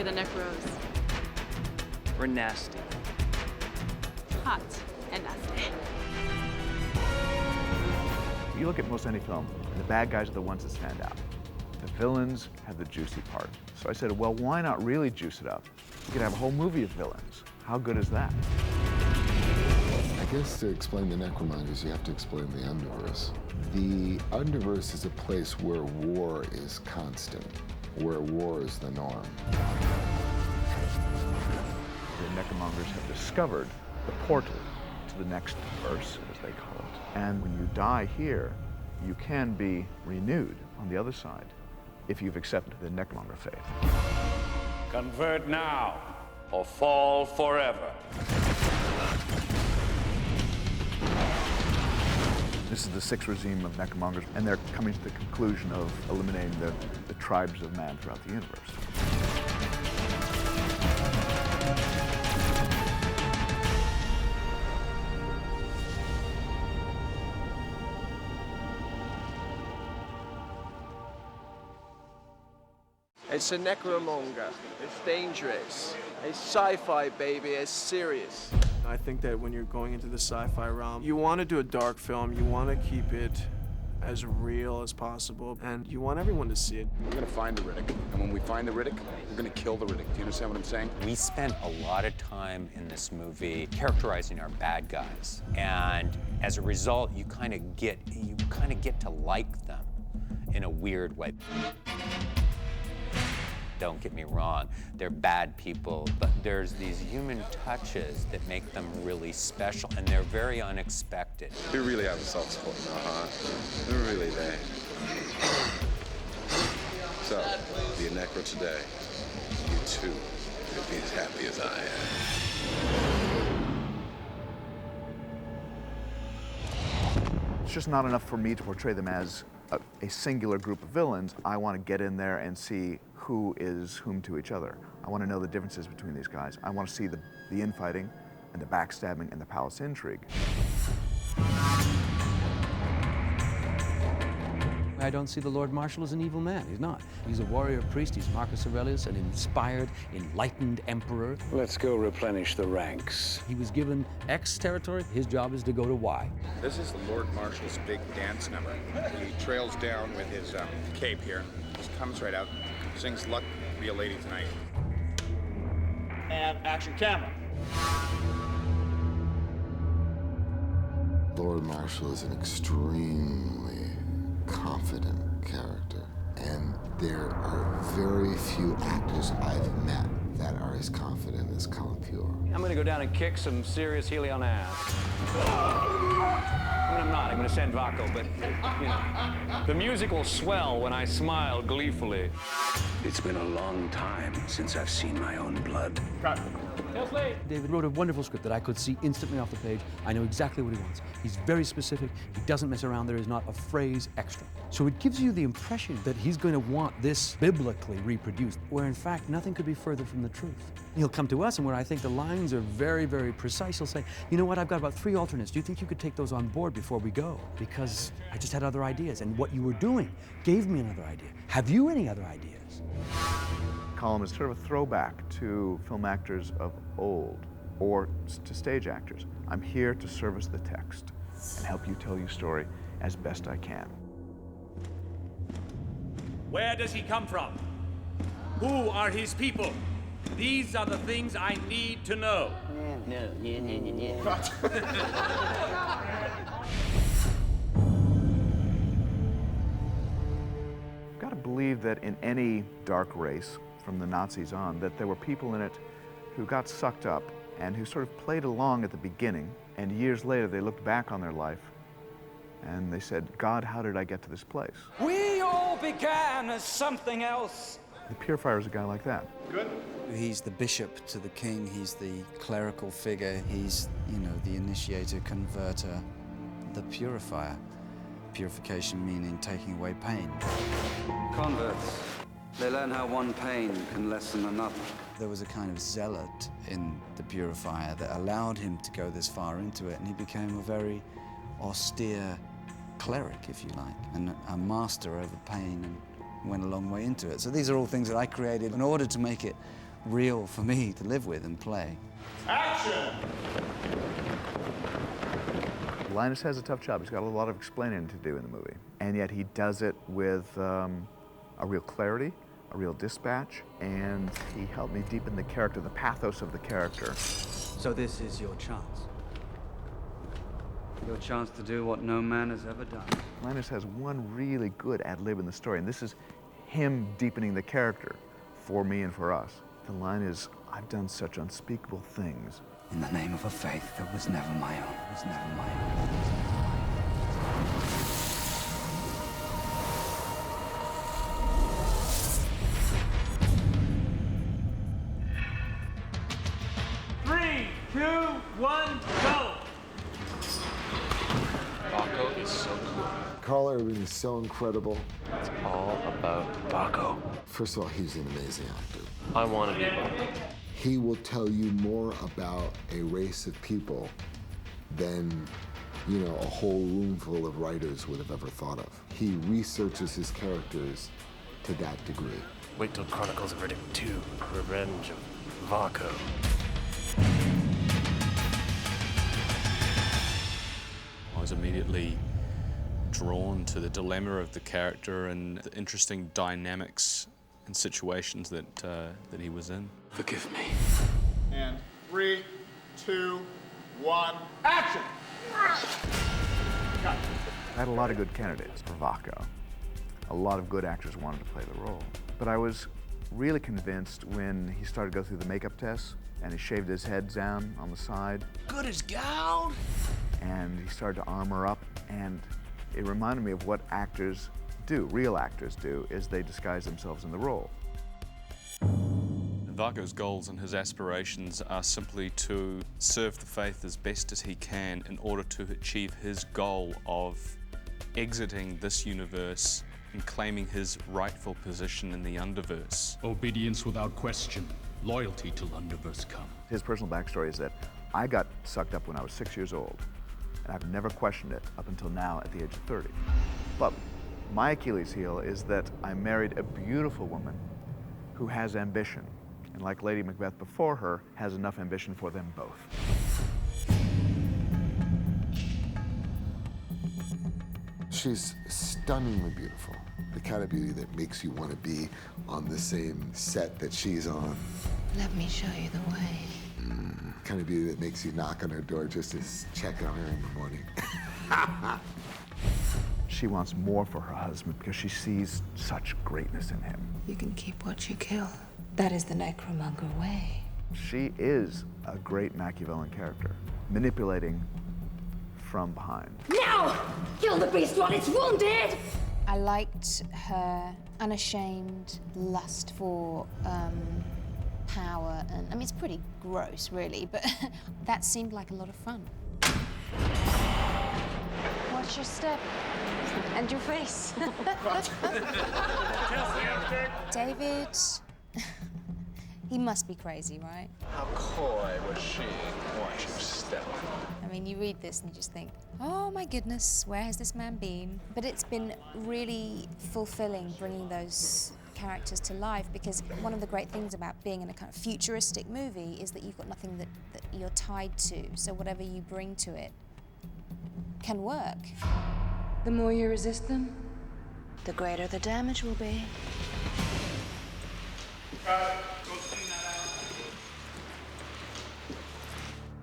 Maybe the Necros. We're nasty. Hot and nasty. You look at most any film, and the bad guys are the ones that stand out. The villains have the juicy part. So I said, well, why not really juice it up? You could have a whole movie of villains. How good is that? I guess to explain the Necromongers, you have to explain the Underverse. The Underverse is a place where war is constant, where war is the norm. The Necromongers have discovered the portal to the next verse, as they call it. And when you die here, you can be renewed on the other side if you've accepted the Necromonger faith. Convert now, or fall forever. This is the sixth regime of Necromongers, and they're coming to the conclusion of eliminating the tribes of man throughout the universe. It's a necromonger. It's dangerous. It's sci-fi, baby. It's serious. I think that when you're going into the sci-fi realm, you want to do a dark film. You want to keep it as real as possible, and you want everyone to see it. We're gonna find the Riddick, and when we find the Riddick, we're gonna kill the Riddick. Do you understand what I'm saying? We spent a lot of time in this movie characterizing our bad guys, and as a result, you kind of get to like them in a weird way. Don't get me wrong, they're bad people, but there's these human touches that make them really special, and they're very unexpected. We really have a soft spot in our heart. We're really there. So, be a necro today. You too could be as happy as I am. It's just not enough for me to portray them as a singular group of villains. I want to get in there and see who is whom to each other. I want to know the differences between these guys. I want to see the infighting and the backstabbing and the palace intrigue. I don't see the Lord Marshal as an evil man. He's not. He's a warrior priest. He's Marcus Aurelius, an inspired, enlightened emperor. Let's go replenish the ranks. He was given X territory. His job is to go to Y. This is the Lord Marshal's big dance number. He trails down with his cape here, just comes right out, sings "Luck Be a Lady Tonight." And action camera. Lord Marshal is an extremely confident character, and there are very few actors I've met that are as confident as Calampior. I'm gonna go down and kick some serious Helion ass. I mean, I'm not. I'm gonna send Vaco, but, you know, the music will swell when I smile gleefully. It's been a long time since I've seen my own blood. David wrote a wonderful script that I could see instantly off the page. I know exactly what he wants. He's very specific. He doesn't mess around. There is not a phrase extra. So it gives you the impression that he's going to want this biblically reproduced, where in fact nothing could be further from the truth. He'll come to us, and where I think the lines are very, very precise, he'll say, you know what, I've got about 3 alternates. Do you think you could take those on board before we go? Because I just had other ideas, and what you were doing gave me another idea. Have you any other ideas? Column is sort of a throwback to film actors of old, or to stage actors. I'm here to service the text and help you tell your story as best I can. Where does he come from? Who are his people? These are the things I need to know. I've got to believe that in any dark race, from the Nazis on, that there were people in it who got sucked up and who sort of played along at the beginning, and years later they looked back on their life and they said, God, how did I get to this place? We all began as something else. The Purifier is a guy like that. Good. He's the bishop to the king, he's the clerical figure, he's, you know, the initiator, converter, the purifier. Purification meaning taking away pain. Converts. They learn how one pain can lessen another. There was a kind of zealot in the Purifier that allowed him to go this far into it, and he became a very austere cleric, if you like, and a master over pain, and went a long way into it. So these are all things that I created in order to make it real for me to live with and play. Action! Linus has a tough job. He's got a lot of explaining to do in the movie, and yet he does it with a real clarity, a real dispatch, and he helped me deepen the character, the pathos of the character. So this is your chance. Your chance to do what no man has ever done. Linus has one really good ad-lib in the story, and this is him deepening the character for me and for us. The line is, "I've done such unspeakable things." In the name of a faith that was never my own, was never my own. Three, two, one, go! Baco is so cool. Carl Urban is so incredible. It's all about Baco. First of all, he's an amazing actor. I want to be Baco. He will tell you more about a race of people than, you know, a whole room full of writers would have ever thought of. He researches his characters to that degree. Wait till Chronicles of Riddick 2, Revenge of Baco. I was immediately drawn to the dilemma of the character and the interesting dynamics and situations that he was in. Forgive me. And 3, 2, 1, Action! I had a lot of good candidates for Vaco. A lot of good actors wanted to play the role. But I was really convinced when he started to go through the makeup tests and he shaved his head down on the side. Good as gold! And he started to armor up, and it reminded me of what actors do, real actors do, is they disguise themselves in the role. Vaco's goals and his aspirations are simply to serve the faith as best as he can in order to achieve his goal of exiting this universe and claiming his rightful position in the Underverse. Obedience without question, loyalty till Underverse come. His personal backstory is that I got sucked up when I was 6 years old, and I've never questioned it up until now at the age of 30. But my Achilles heel is that I married a beautiful woman who has ambition, and like Lady Macbeth before her, has enough ambition for them both. She's stunningly beautiful. The kind of beauty that makes you want to be on the same set that she's on. Let me show you the way. Kind of beauty that makes you knock on her door just to check on her in the morning. She wants more for her husband because she sees such greatness in him. You can keep what you kill. That is the necromonger way. She is a great Machiavellian character, manipulating from behind. Now! Kill the beast while it's wounded! I liked her unashamed lust for power, and I mean, it's pretty gross, really, but that seemed like a lot of fun. Watch your step and your face. David, he must be crazy, right? How coy was she? Watch your step. I mean, you read this and you just think, oh my goodness, where has this man been? But it's been really fulfilling bringing those characters to life, because one of the great things about being in a kind of futuristic movie is that you've got nothing that you're tied to, so whatever you bring to it can work. The more you resist them, the greater the damage will be.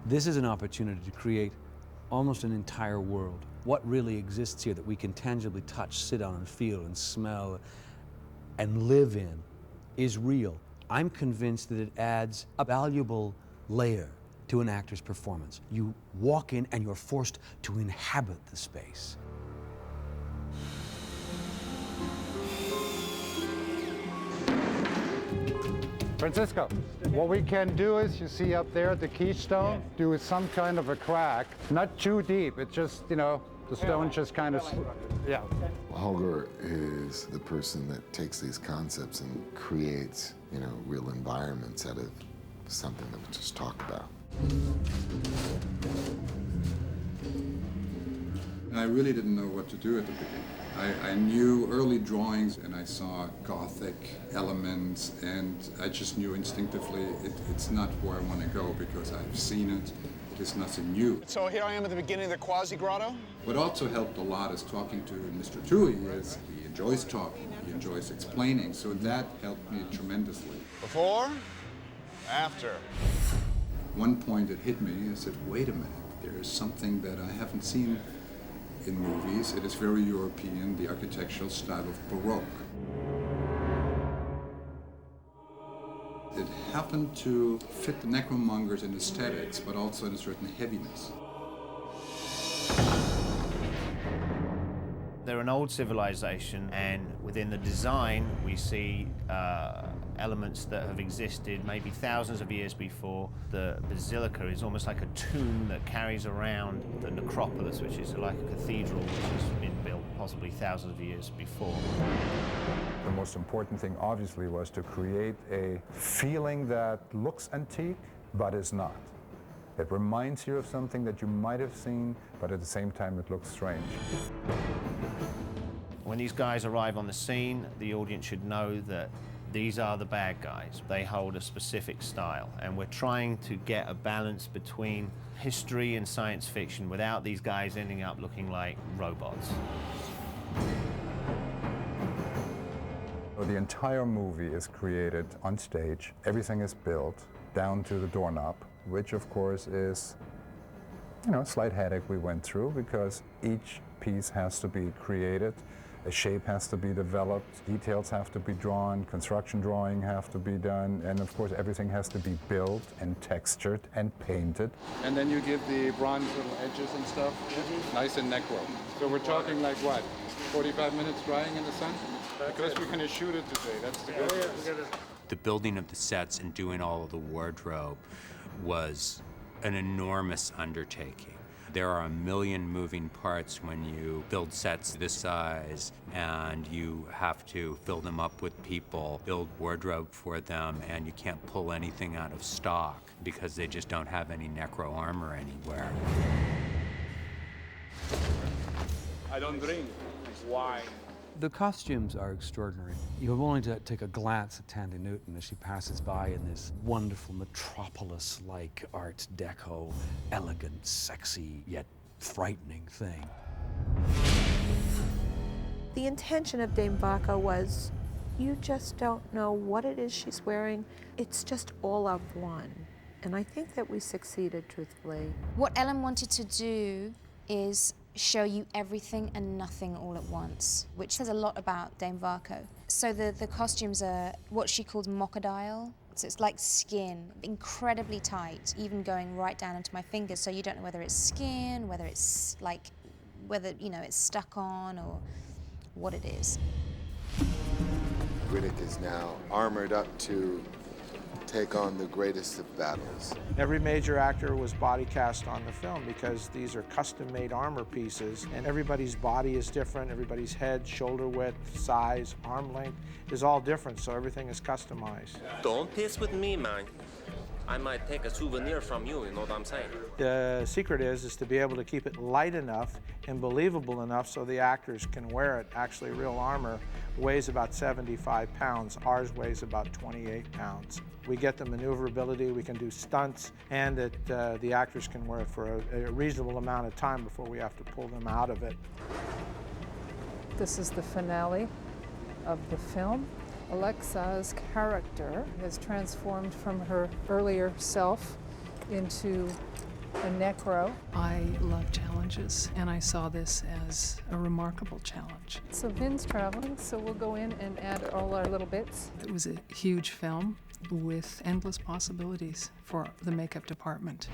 This is an opportunity to create almost an entire world. What really exists here that we can tangibly touch, sit on, and feel, and smell, and live in is real. I'm convinced that it adds a valuable layer to an actor's performance. You walk in and you're forced to inhabit the space. Francisco, what we can do is, you see up there the keystone, do some kind of a crack, not too deep, it's just, you know, the stone just kind of, yeah. Holger is the person that takes these concepts and creates, you know, real environments out of something that we just talked about. And I really didn't know what to do at the beginning. I knew early drawings and I saw Gothic elements, and I just knew instinctively it's not where I want to go because I've seen it. It is nothing new. So here I am at the beginning of the Quasi Grotto. What also helped a lot is talking to Mr. Tui is he enjoys talking, he enjoys explaining, so that helped me tremendously. Before, after. One point it hit me, I said, wait a minute, there is something that I haven't seen in movies. It is very European, the architectural style of Baroque. It happened to fit the necromongers in aesthetics, but also in a certain heaviness. They're an old civilization, and within the design we see elements that have existed maybe thousands of years before. The basilica is almost like a tomb that carries around the necropolis, which is like a cathedral which has been built possibly thousands of years before. The most important thing, obviously, was to create a feeling that looks antique, but is not. It reminds you of something that you might have seen, but at the same time it looks strange. When these guys arrive on the scene, the audience should know that these are the bad guys. They hold a specific style, and we're trying to get a balance between history and science fiction without these guys ending up looking like robots. The entire movie is created on stage. Everything is built down to the doorknob, which of course is, a slight headache we went through because each piece has to be created. A shape has to be developed, details have to be drawn, construction drawing have to be done, and of course everything has to be built and textured and painted. And then you give the bronze little edges and stuff, nice and necro. So we're talking like what, 45 minutes drying in the sun? Because we're going to shoot it today, that's the good news. The building of the sets and doing all of the wardrobe was an enormous undertaking. There are a million moving parts when you build sets this size, and you have to fill them up with people, build wardrobe for them, and you can't pull anything out of stock because they just don't have any necro armor anywhere. I don't drink wine. The costumes are extraordinary. You have only to take a glance at Tandy Newton as she passes by in this wonderful metropolis-like Art Deco, elegant, sexy, yet frightening thing. The intention of Dame Vaca was, you just don't know what it is she's wearing. It's just all of one. And I think that we succeeded, truthfully. What Ellen wanted to do is show you everything and nothing all at once, which says a lot about Dame Varco. So the costumes are what she calls mockadile. So it's like skin, incredibly tight, even going right down into my fingers, so you don't know whether it's skin, whether it's like, whether, it's stuck on or what it is. Riddick is now armored up to take on the greatest of battles. Every major actor was body cast on the film because these are custom-made armor pieces, and everybody's body is different. Everybody's head, shoulder width, size, arm length is all different, so everything is customized. Don't piss with me, man. I might take a souvenir from you know what I'm saying? The secret is to be able to keep it light enough and believable enough so the actors can wear it. Actually, real armor weighs about 75 pounds. Ours weighs about 28 pounds. We get the maneuverability, we can do stunts, and that the actors can wear it for a reasonable amount of time before we have to pull them out of it. This is the finale of the film. Alexa's character has transformed from her earlier self into a necro. I love challenges, and I saw this as a remarkable challenge. So Vin's traveling, so we'll go in and add all our little bits. It was a huge film with endless possibilities for the makeup department.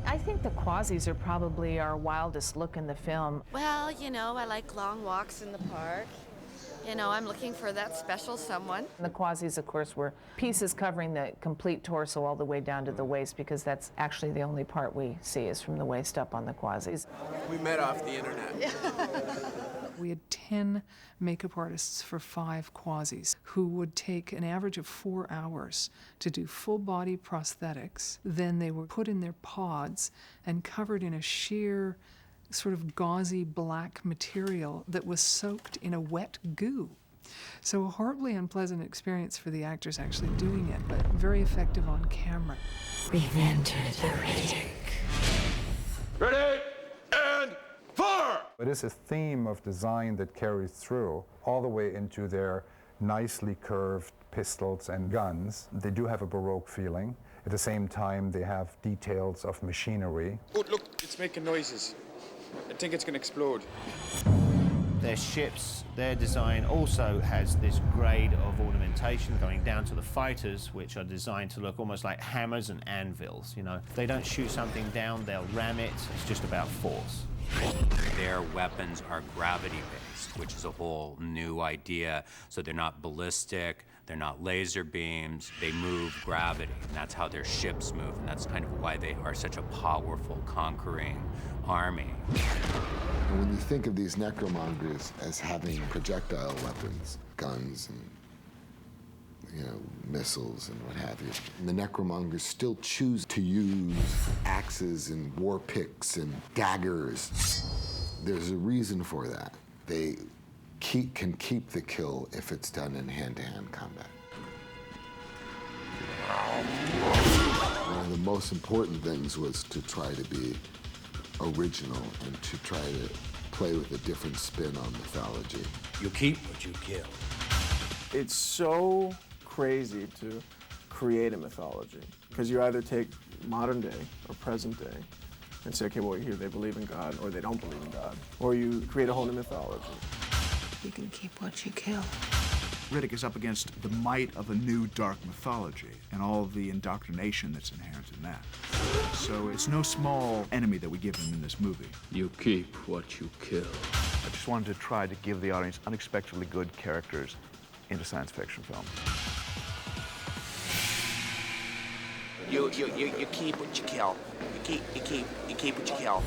I think the Quasis are probably our wildest look in the film. Well, I like long walks in the park. I'm looking for that special someone. The Quasis, of course, were pieces covering the complete torso all the way down to the waist, because that's actually the only part we see is from the waist up on the Quasis. We met off the internet. We had 10 makeup artists for 5 Quasis who would take an average of 4 hours to do full body prosthetics. Then they were put in their pods and covered in a sheer sort of gauzy black material that was soaked in a wet goo. So a horribly unpleasant experience for the actors actually doing it, but very effective on camera. We've entered the Riddick. Ready and fire! It is a theme of design that carries through all the way into their nicely curved pistols and guns. They do have a Baroque feeling. At the same time, they have details of machinery. Oh, look, it's making noises. I think it's going to explode. Their ships, their design also has this grade of ornamentation going down to the fighters, which are designed to look almost like hammers and anvils. You know, if they don't shoot something down, they'll ram it. It's just about force. Their weapons are gravity-based, which is a whole new idea. So they're not ballistic, they're not laser beams, they move gravity, and that's how their ships move, and that's kind of why they are such a powerful, conquering army. And when you think of these necromongers as having projectile weapons, guns and missiles and what have you, and the necromongers still choose to use axes and war picks and daggers. There's a reason for that. They can keep the kill if it's done in hand-to-hand combat. One of the most important things was to try to be original and to try to play with a different spin on mythology. You keep what you kill. It's so crazy to create a mythology, because you either take modern day or present day and say, okay, well, here they believe in God or they don't believe in God, or you create a whole new mythology. You can keep what you kill. Riddick is up against the might of a new dark mythology and all the indoctrination that's inherent in that. So it's no small enemy that we give him in this movie. You keep what you kill. I just wanted to try to give the audience unexpectedly good characters in a science fiction film. You keep what you kill. You keep what you kill.